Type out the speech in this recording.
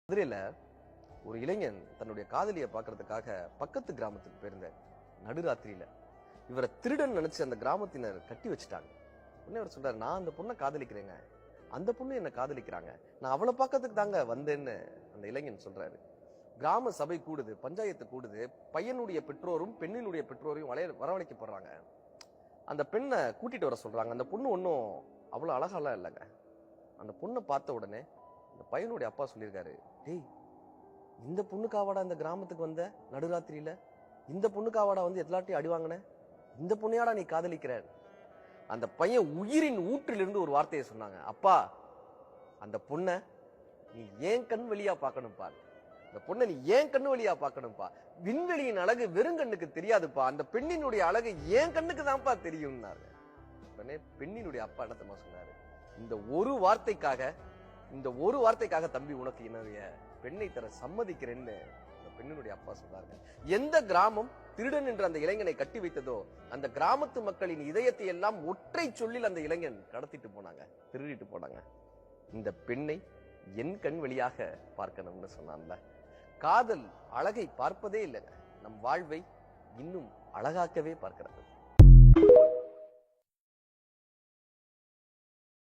மதுரையில ஒரு இளைஞன் தன்னுடைய காதலியை பாக்குறதுக்காக பக்கத்து கிராமத்துக்கு போயிருந்தார். நடுராத்திரியில இவரை திருடன் நினைச்சு அந்த கிராமத்தினர் கட்டி வச்சுட்டாங்க. உடனே அவர் சொல்றாரு, நான் அந்த பொண்ணை காதலிக்கிறேங்க, அந்த பொண்ணு என்ன காதலிக்கிறாங்க, நான் அவளை பார்க்கறதுக்கு தாங்க வந்தேன்னு அந்த இளைஞன் சொல்றாரு. கிராம சபை கூடுது, பஞ்சாயத்து கூடுது. பையனுடைய பெற்றோரும் பெண்ணினுடைய பெற்றோரையும் வரவழைக்கப்படுறாங்க. அந்த பெண்ணை கூட்டிட்டு வர சொல்றாங்க. அந்த பொண்ணு ஒன்னும் அவ்வளவு அழகாலாம் இல்லைங்க. அந்த பொண்ணை பார்த்த உடனே அந்த பையனுடைய அப்பா சொல்லியிருக்காரு, டேய், இந்த பொண்ணுக்காவாடா இந்த கிராமத்துக்கு வந்த நடுராத்திரியில, இந்த பொண்ணுக்காவாடா வந்து எல்லாத்தையும் அடி வாங்கின, இந்த பொண்ணையாடா நீ காதலிக்கிற. அந்த பையன் உயிரின் ஊற்றிலிருந்து ஒரு வார்த்தையை சொன்னாங்க, அப்பா, அந்த பொண்ணை நீ ஏன் கண் வழியா பார்க்கணும்பா, அந்த பொண்ணை நீ ஏன் கண்ணு வழியா பார்க்கணும்பா, விண்வெளியின் அழகு வெறுங்கண்ணுக்கு தெரியாதுப்பா, அந்த பெண்ணினுடைய அழகு ஏன் கண்ணுக்கு தான்ப்பா தெரியும்னாரு. உடனே பெண்ணினுடைய அப்பா என்னத்தமா சொன்னாரு, இந்த ஒரு வார்த்தைக்காக தம்பி உனக்கு என்னுடைய பெண்ணை தர சம்மதிக்கிறேன்னு பெண்ணினுடைய அப்பா சொல்றாங்க. எந்த கிராமம் திருடன் என்று அந்த இளைஞனை கட்டி வைத்ததோ அந்த கிராமத்து மக்களின் இதயத்தை எல்லாம் ஒற்றை சொல்லில் அந்த இளைஞன் கடத்திட்டு போனாங்க, திருடிட்டு போனாங்க. இந்த பெண்ணை என் கண் வழியாக பார்க்கணும்னு சொன்னான்ல. காதல் அழகை பார்ப்பதே இல்லைங்க, நம் வாழ்வை இன்னும் அழகாக்கவே பார்க்கிறது.